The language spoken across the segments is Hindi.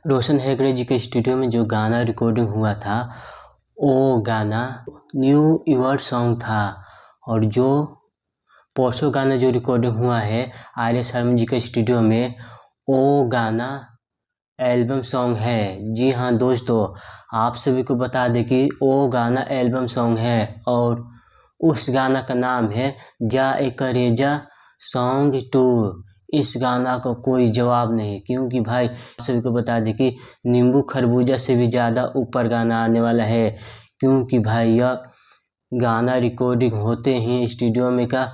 रोशन हेगड़े जी के स्टूडियो में जो गाना रिकॉर्डिंग हुआ था, वो गाना न्यू ईयर सॉन्ग था। और जो परसों गाना जो रिकॉर्डिंग हुआ है आर्य शर्मा जी के स्टूडियो में, वो गाना एल्बम सॉन्ग है। जी हाँ दोस्तों, आप सभी को बता दें कि वो गाना एल्बम सॉन्ग है और उस गाना का नाम है जा ए करेजा सॉन्ग 2। इस गाना को कोई जवाब नहीं, क्योंकि भाई आप सभी को बता दें कि नींबू खरबूजा से भी ज़्यादा ऊपर गाना आने वाला है। क्योंकि भाई यह गाना रिकॉर्डिंग होते ही स्टूडियो में का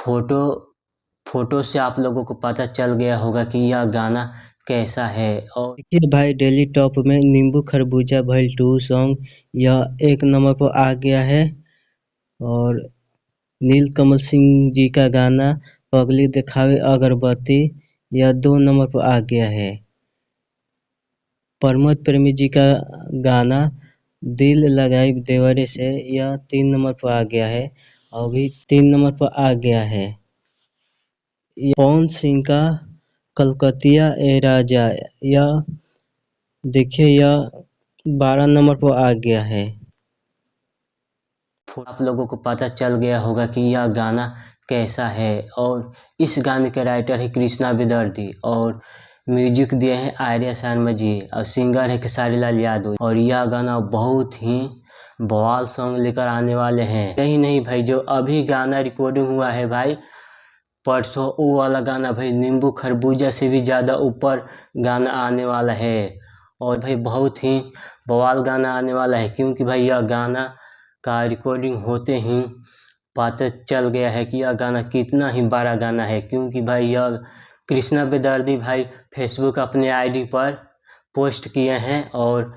फोटो से आप लोगों को पता चल गया होगा कि यह गाना कैसा है। और देखिए भाई, डेली टॉप में नींबू खरबूजा भइल 2 सॉन्ग यह 1 नंबर पर आ गया है। और नीलकमल सिंह जी का गाना पगली दिखावे अगरबत्ती यह 2 नंबर पर आ गया है। प्रमोद प्रेमी जी का गाना दिल लगाई देवरे से यह 3 नंबर पर आ गया है। अभी 3 नंबर पर आ गया है। पवन सिंह का कलकतिया ए राजा यह देखिए यह 12 नंबर पर आ गया है। आप लोगों को पता चल गया होगा कि यह गाना कैसा है। और इस गाने के राइटर है कृष्णा विदर्ती और म्यूजिक दिए हैं आर्या शर्मा जी और सिंगर है खेसारी लाल यादव। और यह गाना बहुत ही बवाल सॉन्ग लेकर आने वाले हैं। यही नहीं भाई, जो अभी गाना रिकॉर्डिंग हुआ है भाई परसों, वो वाला गाना भाई नींबू खरबूजा से भी ज़्यादा ऊपर गाना आने वाला है। और भाई बहुत ही बवाल गाना आने वाला है, क्योंकि भाई यह गाना का रिकॉर्डिंग होते ही पता चल गया है कि यह गाना कितना ही बड़ा गाना है। क्योंकि भाई यह कृष्णा बेदर्दी भाई फेसबुक अपने आईडी पर पोस्ट किए हैं और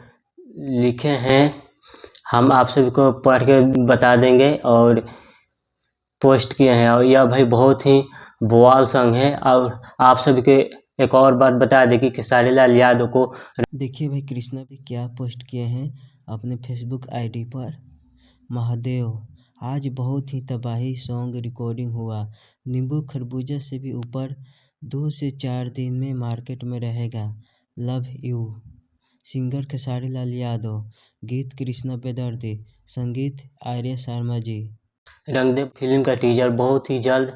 लिखे हैं, हम आप सभी को पढ़ के बता देंगे। और पोस्ट किए हैं और यह भाई बहुत ही बवाल सॉन्ग है। और आप सभी के एक और बात बता दें कि खेसारी लाल यादव को देखिए भाई, कृष्णा भी क्या पोस्ट किए हैं अपने फेसबुक आईडी पर। महादेव, आज बहुत ही तबाही सॉन्ग रिकॉर्डिंग हुआ। नींबू खरबूजा से भी ऊपर 2 से 4 दिन में मार्केट में रहेगा। Love you. Singer Khesari Lal Yadav, गीत कृष्णा बेदर्दी, संगीत आर्य शर्मा जी। रंगदेव फिल्म का टीजर बहुत ही जल्द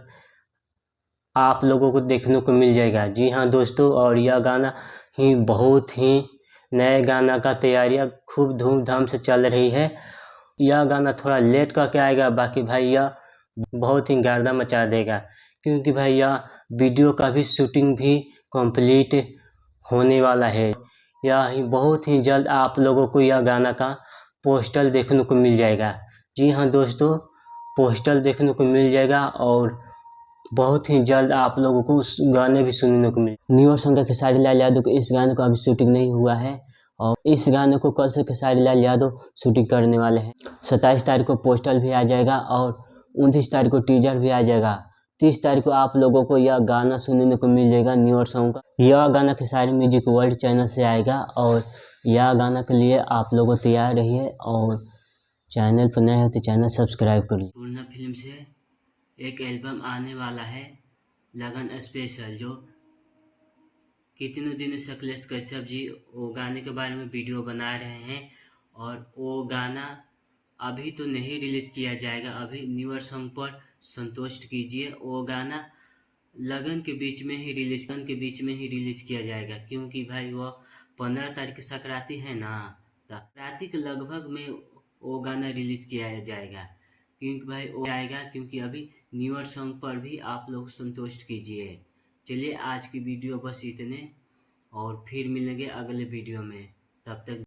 आप लोगों को देखने को मिल जाएगा। जी हाँ दोस्तों, और यह गाना ही बहुत ही नए गाना का तैयारियां खूब धूमधाम से चल रही है। यह गाना थोड़ा लेट करके आएगा, बाकी भाई यह बहुत ही गर्दा मचा देगा। क्योंकि भाई यह वीडियो का भी शूटिंग भी कंप्लीट होने वाला है। यह ही बहुत ही जल्द आप लोगों को यह गाना का पोस्टर देखने को मिल जाएगा। जी हाँ दोस्तों, पोस्टर देखने को मिल जाएगा और बहुत ही जल्द आप लोगों को उस गाने भी सुनने को मिले। न्यू ईयर सॉन्ग का खेसारी लाल यादव को इस गाने को अभी शूटिंग नहीं हुआ है और इस गाने को कल से खेसारी लाल यादव शूटिंग करने वाले हैं। 27 तारीख को पोस्टर भी आ जाएगा और 29 तारीख को टीजर भी आ जाएगा। 30 तारीख को आप लोगों को यह गाना सुनने को मिल जाएगा न्यू ईयर सॉन्ग का। यह गाना खेसारी म्यूजिक वर्ल्ड चैनल से आएगा और यह गाना के लिए आप लोगों तैयार रहिए और चैनल पर नए हो तो चैनल सब्सक्राइब कर लीजिए। पूर्णा फिल्म से एक एल्बम आने वाला है लगन स्पेशल, जो कितने दिन से अखिलेश कश्यप जी वो गाने के बारे में वीडियो बना रहे हैं। और वो गाना अभी तो नहीं रिलीज किया जाएगा, अभी न्यू ईयर सॉन्ग पर संतुष्ट कीजिए। वो गाना लगन के बीच में ही रिलीज किया जाएगा। क्योंकि भाई वो 15 तारीख संक्रांति है ना, तो संक्रांति के लगभग में वो गाना रिलीज किया जाएगा। क्योंकि भाई वो आएगा, क्योंकि अभी न्यू ईयर सॉन्ग पर भी आप लोग संतुष्ट कीजिए। चलिए आज की वीडियो बस इतने, और फिर मिलेंगे अगले वीडियो में। तब तक